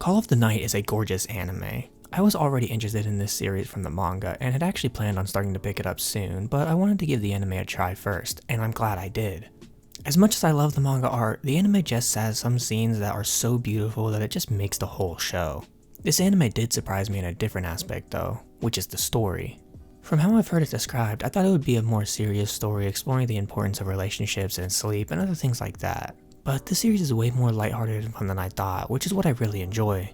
Call of the Night is a gorgeous anime. I was already interested in this series from the manga and had actually planned on starting to pick it up soon, but I wanted to give the anime a try first, and I'm glad I did. As much as I love the manga art, the anime just has some scenes that are so beautiful that it just makes the whole show. This anime did surprise me in a different aspect though, which is the story. From how I've heard it described, I thought it would be a more serious story exploring the importance of relationships and sleep and other things like that. But this series is way more lighthearted and fun than I thought, which is what I really enjoy.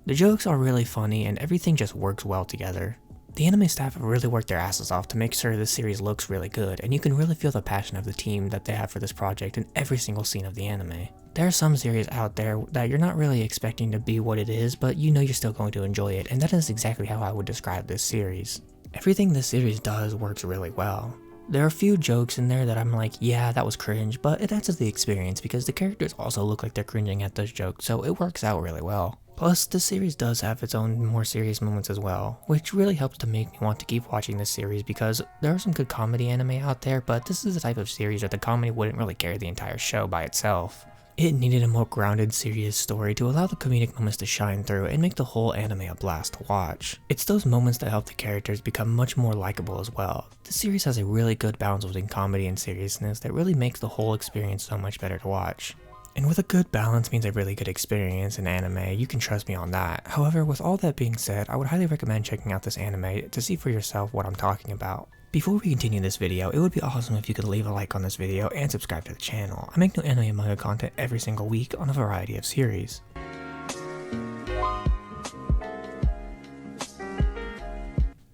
The jokes are really funny and everything just works well together. The anime staff have really worked their asses off to make sure this series looks really good, and you can really feel the passion of the team that they have for this project in every single scene of the anime. There are some series out there that you're not really expecting to be what it is, but you know you're still going to enjoy it, and that is exactly how I would describe this series. Everything this series does works really well. There are a few jokes in there that I'm like, yeah, that was cringe, but it adds to the experience because the characters also look like they're cringing at those jokes, so it works out really well. Plus, this series does have its own more serious moments as well, which really helps to make me want to keep watching this series because there are some good comedy anime out there, but this is the type of series where the comedy wouldn't really carry the entire show by itself. It needed a more grounded, serious story to allow the comedic moments to shine through and make the whole anime a blast to watch. It's those moments that help the characters become much more likable as well. This series has a really good balance between comedy and seriousness that really makes the whole experience so much better to watch. And with a good balance means a really good experience in anime, you can trust me on that. However, with all that being said, I would highly recommend checking out this anime to see for yourself what I'm talking about. Before we continue this video, it would be awesome if you could leave a like on this video and subscribe to the channel. I make new anime and manga content every single week on a variety of series.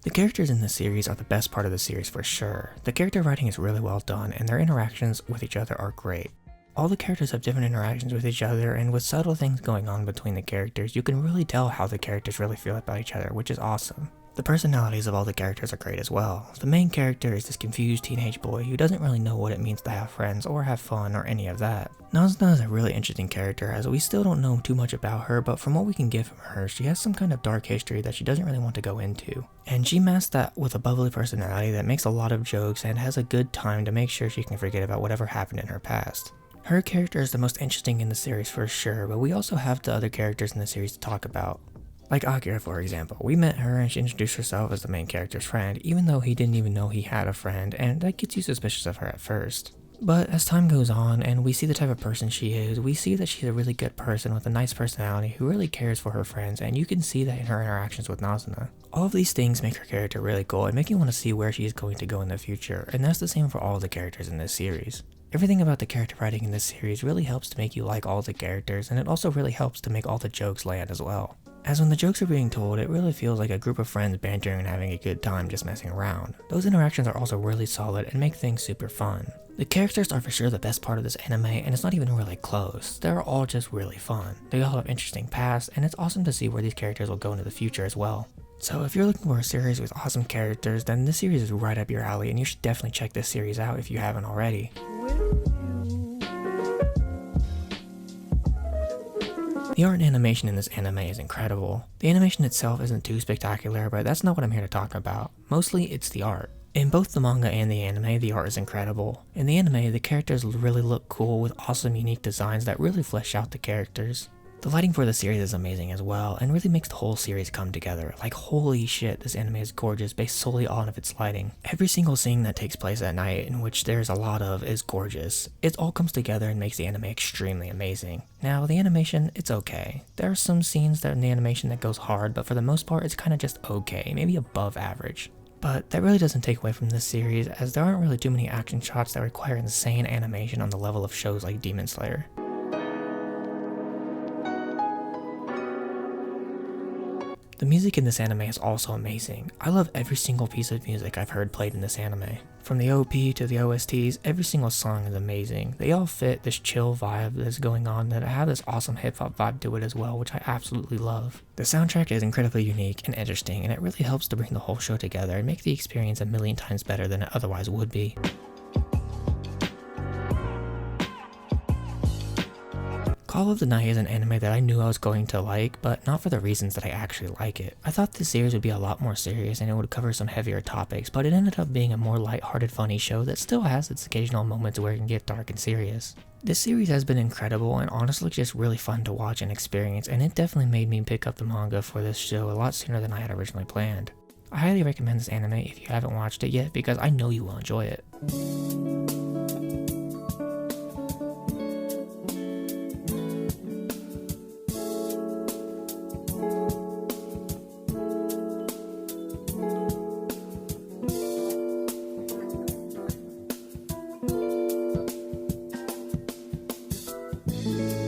The characters in this series are the best part of the series for sure. The character writing is really well done and their interactions with each other are great. All the characters have different interactions with each other, and with subtle things going on between the characters, you can really tell how the characters really feel about each other, which is awesome. The personalities of all the characters are great as well. The main character is this confused teenage boy who doesn't really know what it means to have friends or have fun or any of that. Nazuna is a really interesting character as we still don't know too much about her, but from what we can get from her, she has some kind of dark history that she doesn't really want to go into. And she masks that with a bubbly personality that makes a lot of jokes and has a good time to make sure she can forget about whatever happened in her past. Her character is the most interesting in the series for sure, but we also have the other characters in the series to talk about. Like Akira, for example. We met her and she introduced herself as the main character's friend, even though he didn't even know he had a friend, and that gets you suspicious of her at first. But as time goes on and we see the type of person she is, we see that she's a really good person with a nice personality who really cares for her friends, and you can see that in her interactions with Nazuna. All of these things make her character really cool and make you want to see where she's going to go in the future, and that's the same for all the characters in this series. Everything about the character writing in this series really helps to make you like all the characters, and it also really helps to make all the jokes land as well. As when the jokes are being told, it really feels like a group of friends bantering and having a good time just messing around. Those interactions are also really solid and make things super fun. The characters are for sure the best part of this anime, and it's not even really close. They're all just really fun. They all have interesting pasts, and it's awesome to see where these characters will go into the future as well. So if you're looking for a series with awesome characters, then this series is right up your alley, and you should definitely check this series out if you haven't already. The art and animation in this anime is incredible. The animation itself isn't too spectacular, but that's not what I'm here to talk about. Mostly, it's the art. In both the manga and the anime, the art is incredible. In the anime, the characters really look cool with awesome unique designs that really flesh out the characters. The lighting for the series is amazing as well, and really makes the whole series come together. Like, holy shit, this anime is gorgeous based solely on of its lighting. Every single scene that takes place at night, in which there's a lot of, is gorgeous. It all comes together and makes the anime extremely amazing. Now, the animation, it's okay. There are some scenes that in the animation that goes hard, but for the most part, it's kind of just okay, maybe above average. But that really doesn't take away from this series, as there aren't really too many action shots that require insane animation on the level of shows like Demon Slayer. The music in this anime is also amazing. I love every single piece of music I've heard played in this anime. From the OP to the OSTs, every single song is amazing. They all fit this chill vibe that's going on that have this awesome hip hop vibe to it as well, which I absolutely love. The soundtrack is incredibly unique and interesting, and it really helps to bring the whole show together and make the experience a million times better than it otherwise would be. Call of the Night is an anime that I knew I was going to like, but not for the reasons that I actually like it. I thought this series would be a lot more serious and it would cover some heavier topics, but it ended up being a more lighthearted, funny show that still has its occasional moments where it can get dark and serious. This series has been incredible and honestly just really fun to watch and experience, and it definitely made me pick up the manga for this show a lot sooner than I had originally planned. I highly recommend this anime if you haven't watched it yet because I know you will enjoy it.